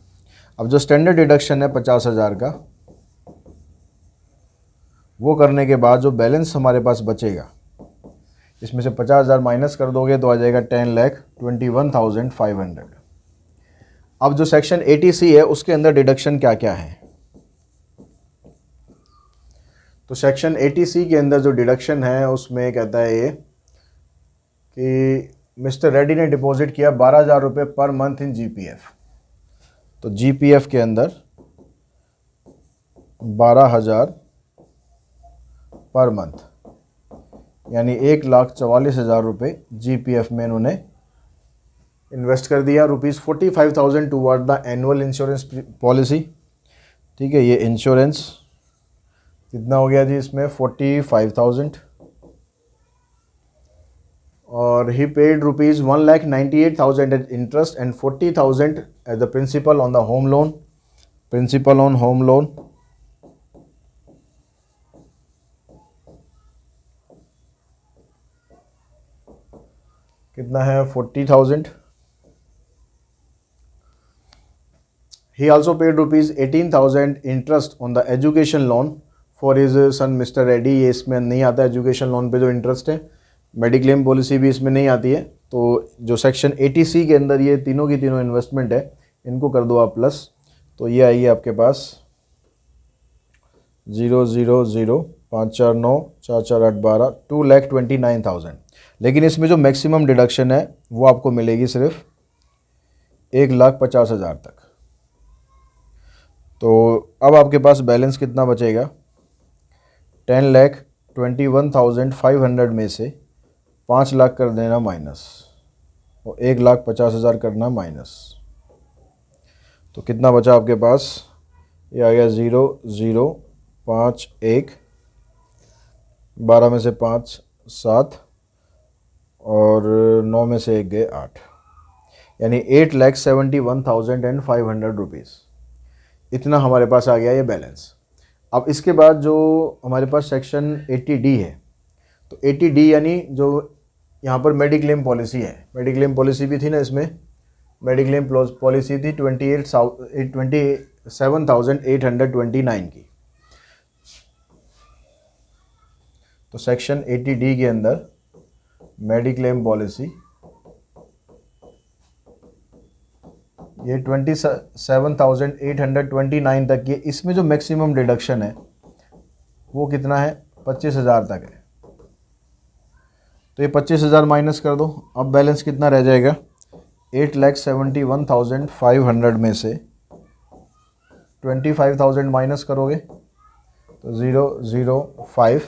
अब जो स्टैंडर्ड डिडक्शन है 50,000 का, वो करने के बाद जो बैलेंस हमारे पास बचेगा, इसमें से 50,000 माइनस कर दोगे तो आ जाएगा 10,21,500। अब जो सेक्शन 80C है उसके अंदर डिडक्शन क्या क्या है, तो सेक्शन 80C के अंदर जो डिडक्शन है उसमें कहता है ये कि मिस्टर रेड्डी ने डिपॉजिट किया 12,000 रुपये पर मंथ इन GPF, तो GPF के अंदर 12,000 पर मंथ, यानी 1,44,000 रुपये GPF में इन्होंने इन्वेस्ट कर दिया। ₹45,000 toward the annual insurance policy. ठीक है, ये इंश्योरेंस कितना हो गया जी इसमें 45,000, और he paid ₹1,98,000 as interest and 40,000 as the principal on the home loan. Principal on home loan कितना है 40,000। He also paid ₹18,000 interest on the education loan for his son Mr. Reddy। ये इसमें नहीं आता एजुकेशन लोन पे जो interest है। Mediclaim policy भी इसमें नहीं आती है। तो जो सेक्शन 80C के अंदर ये तीनों की तीनों इन्वेस्टमेंट है, इनको कर दो आप प्लस, तो ये आइए आपके पास 0 0 0 5 4 9 4 4 8 12 2,29,000। लेकिन इसमें जो मैक्सिमम डिडक्शन है वो आपको मिलेगी सिर्फ 1,50,000 तक। तो अब आपके पास बैलेंस कितना बचेगा, 10,21,500 में से 5 लाख कर देना माइनस और 1,50,000 करना माइनस, तो कितना बचा आपके पास, ये आ गया 0 0 5 1, 12 में से 5 7 और 9 में से 1 गए 8, यानी 8,71,500 रुपीज़। इतना हमारे पास आ गया ये बैलेंस। अब इसके बाद जो हमारे पास सेक्शन 80D है, तो 80D यानी जो यहाँ पर मेडिक्लेम पॉलिसी है, मेडिक्लेम पॉलिसी भी थी ना इसमें, मेडिक्लेम पॉलिसी थी 27,829 की। तो सेक्शन 80D के अंदर मेडिक्लेम पॉलिसी ये 27,829 तक की, इसमें जो मैक्सिमम डिडक्शन है वो कितना है 25,000 तक है। तो ये 25,000 माइनस कर दो, अब बैलेंस कितना रह जाएगा, 8,71,500 में से 25,000 माइनस करोगे तो 0 0 5,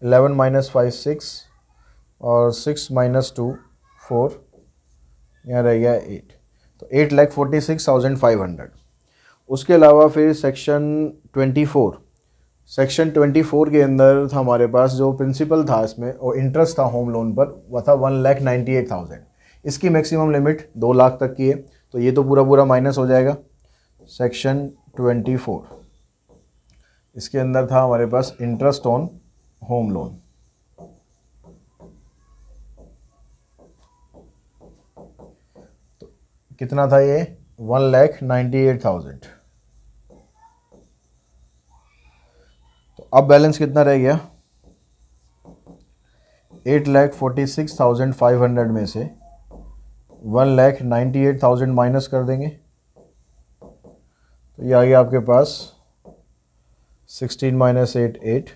11 - 5 6 और 6 - 2 4, यहाँ रह गया 8, तो 8,46,500। उसके अलावा फिर सेक्शन 24, सेक्शन 24 के अंदर था हमारे पास जो प्रिंसिपल था इसमें और इंटरेस्ट था होम लोन पर, वह था 1,98,000। इसकी मैक्सिमम लिमिट 2 लाख तक की है, तो ये तो पूरा पूरा माइनस हो जाएगा। सेक्शन 24 इसके अंदर था हमारे पास इंटरेस्ट ऑन होम लोन, तो कितना था ये 1,98,000। तो अब बैलेंस कितना रह गया, 8,46,500 में से 1,98,000 माइनस कर देंगे, तो ये आ गया आपके पास 16 - 8 8,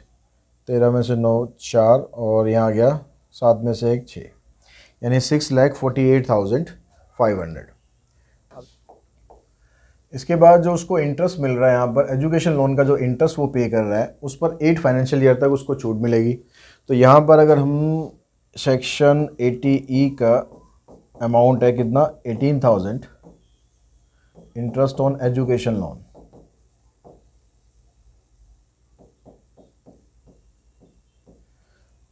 13 में से 9 4 और यहाँ आ गया 7 में से 1 6, यानी 6,48,500। इसके बाद जो उसको इंटरेस्ट मिल रहा है यहाँ पर एजुकेशन लोन का जो इंटरेस्ट वो पे कर रहा है उस पर 8 फाइनेंशियल ईयर तक उसको छूट मिलेगी। तो यहाँ पर अगर हम सेक्शन 80E का अमाउंट है कितना 18,000 इंटरेस्ट ऑन एजुकेशन लोन,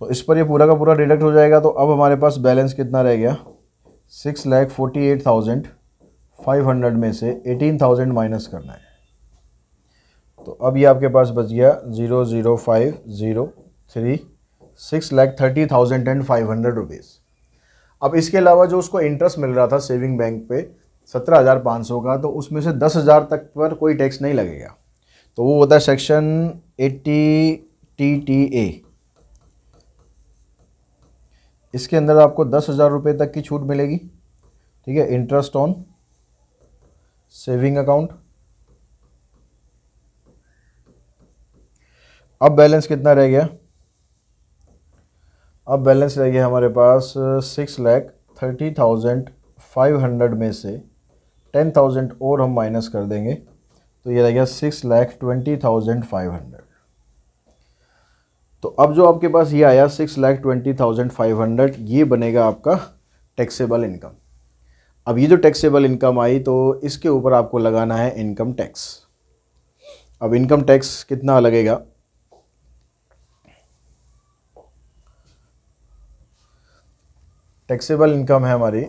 तो इस पर ये पूरा का पूरा डिडक्ट हो जाएगा। तो अब हमारे पास बैलेंस कितना रह गया 6,48,500 500 में से 18,000 माइनस करना है। तो अब ये आपके पास बच गया 00503 6,30,500 रुपीज़। अब इसके अलावा जो उसको इंटरेस्ट मिल रहा था सेविंग बैंक पे 17,500 का, तो उसमें से 10,000 तक पर कोई टैक्स नहीं लगेगा। तो वो होता है सेक्शन 80 TTA। इसके अंदर आपको 10,000 रुपये तक की छूट मिलेगी, ठीक है, इंटरेस्ट ऑन सेविंग अकाउंट। अब बैलेंस कितना रह गया? अब बैलेंस रह गया हमारे पास 6,30,500 में से 10,000 और हम माइनस कर देंगे, तो ये रह गया 6,20,500। तो अब जो आपके पास ये आया 6,20,500, ये बनेगा आपका टैक्सेबल इनकम। अब ये जो टैक्सेबल इनकम आई तो इसके ऊपर आपको लगाना है इनकम टैक्स। अब इनकम टैक्स कितना लगेगा? टैक्सेबल इनकम है हमारी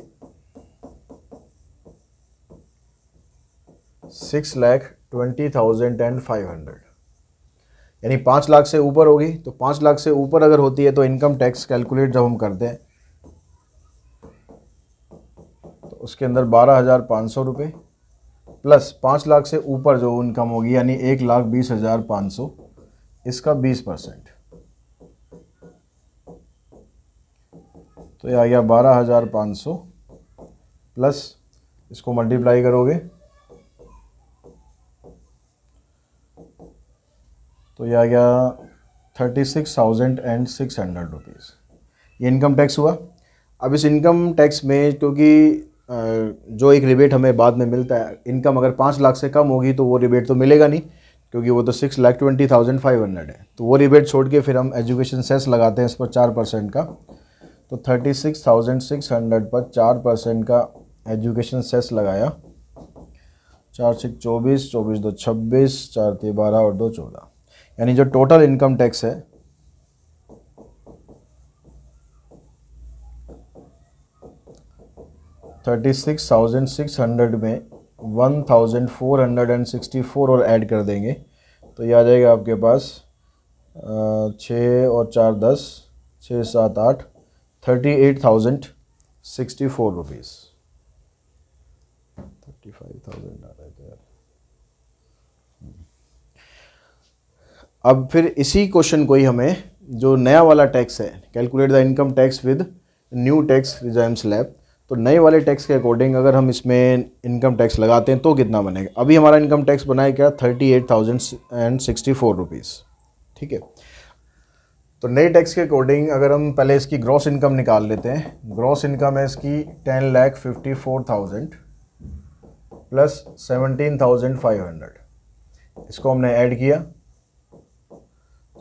6,20,500, यानी 5 लाख से ऊपर होगी। तो 5 लाख से ऊपर अगर होती है तो इनकम टैक्स कैलकुलेट जब हम करते हैं तो उसके अंदर 12,500 रुपये प्लस 5 लाख से ऊपर जो इनकम होगी यानी 1,20,500, इसका 20%, तो ये आ गया 12,500 प्लस इसको मल्टीप्लाई करोगे तो ये आ गया 36,600 रुपीज़। ये इनकम टैक्स हुआ। अब इस इनकम टैक्स में क्योंकि जो एक रिबेट हमें बाद में मिलता है, इनकम अगर 5 लाख से कम होगी तो वो रिबेट तो मिलेगा नहीं, क्योंकि वो तो 6,20,500 है। तो वो रिबेट छोड़ के फिर हम एजुकेशन सेस लगाते हैं इस पर 4% का। तो 36,600 पर 4% का एजुकेशन सेस लगाया। 4 6 24, 24 2 26, 4 3 12 और 2 14, यानी जो टोटल इनकम टैक्स है 36,600 में 1,464 और ऐड कर देंगे, तो ये आ जाएगा आपके पास 6 और 4 10, 6 7 8, 38,064 रुपीज़। 35,000 आ रहे थे यार। अब फिर इसी क्वेश्चन को ही हमें जो नया वाला टैक्स है, calculate the income tax with new tax regime slab, तो नए वाले टैक्स के अकॉर्डिंग अगर हम इसमें इनकम टैक्स लगाते हैं तो कितना बनेगा? अभी हमारा इनकम टैक्स बनाया क्या? 38,064 रुपीज़, ठीक है। तो नए टैक्स के अकॉर्डिंग अगर हम पहले इसकी ग्रॉस इनकम निकाल लेते हैं। ग्रॉस इनकम है इसकी 10,54,000 प्लस 17,500, इसको हमने ऐड किया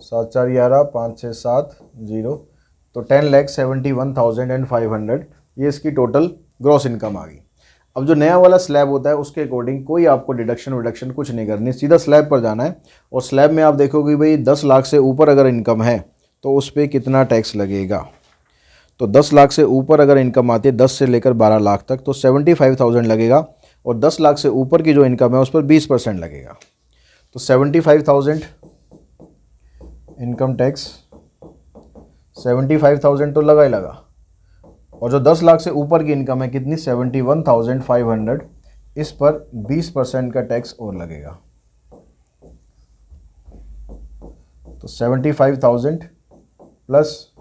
7 4 11, 5 6 7 0, तो 10,71,500, ये इसकी टोटल ग्रॉस इनकम आ गई। अब जो नया वाला स्लैब होता है उसके अकॉर्डिंग कोई आपको डिडक्शन विडक्शन कुछ नहीं करनी, सीधा स्लैब पर जाना है। और स्लैब में आप देखोगे भाई 10 लाख से ऊपर अगर इनकम है तो उस पर कितना टैक्स लगेगा। तो 10 लाख से ऊपर अगर इनकम आती है 10 से लेकर 12 लाख तक तो 75,000 लगेगा, और 10 लाख से ऊपर की जो इनकम है उस पर 20% लगेगा। तो 75,000 इनकम टैक्स, 75,000 तो लगा ही लगा, और जो 10 लाख से ऊपर की इनकम है कितनी? 71,500, इस पर 20% का टैक्स और लगेगा। तो 75,000 प्लस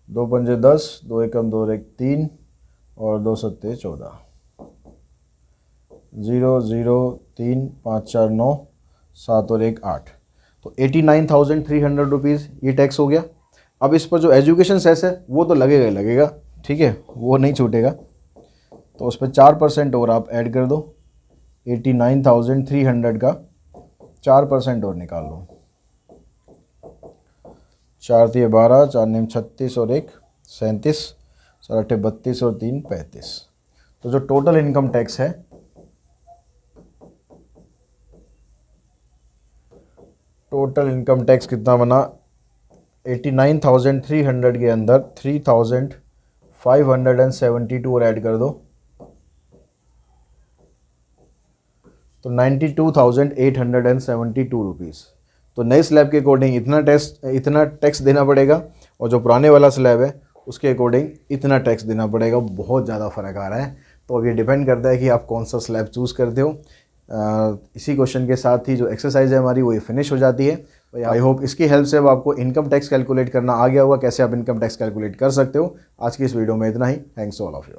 2 पंजे 10, 2 एकम 2 1 3 और 2 सत्ते 14, 0 0 3 5 4 9 7 और 1 8, तो 89,300 रुपीज़ ये टैक्स हो गया। अब इस पर जो एजुकेशन सेस है वो तो लगेगा ही लगेगा, ठीक है, वो नहीं छूटेगा। तो उस पर 4% और आप ऐड कर दो, 89,300 का 4% और निकाल लो। 4 3 12, 4 9 36 और 1 37, 4 8 32 और 3 35। तो जो टोटल इनकम टैक्स है टोटल इनकम टैक्स कितना बना? 89,300 के अंदर 3,572 और ऐड कर दो, तो 92,872 रुपीज़। तो नए स्लैब के अकॉर्डिंग इतना टैक्स देना पड़ेगा, और जो पुराने वाला स्लैब है उसके अकॉर्डिंग इतना टैक्स देना पड़ेगा। बहुत ज़्यादा फ़र्क आ रहा है। तो अब ये डिपेंड करता है कि आप कौन सा स्लैब चूज़ करते हो। इसी क्वेश्चन के साथ ही जो एक्सरसाइज है हमारी वो ये फिनिश हो जाती है। आई होप इसकी हेल्प से अब आपको इनकम टैक्स कैलकुलेट करना आ गया होगा, कैसे आप इनकम टैक्स कैलकुलेट कर सकते हो। आज की इस वीडियो में इतना ही। Thanks all of you.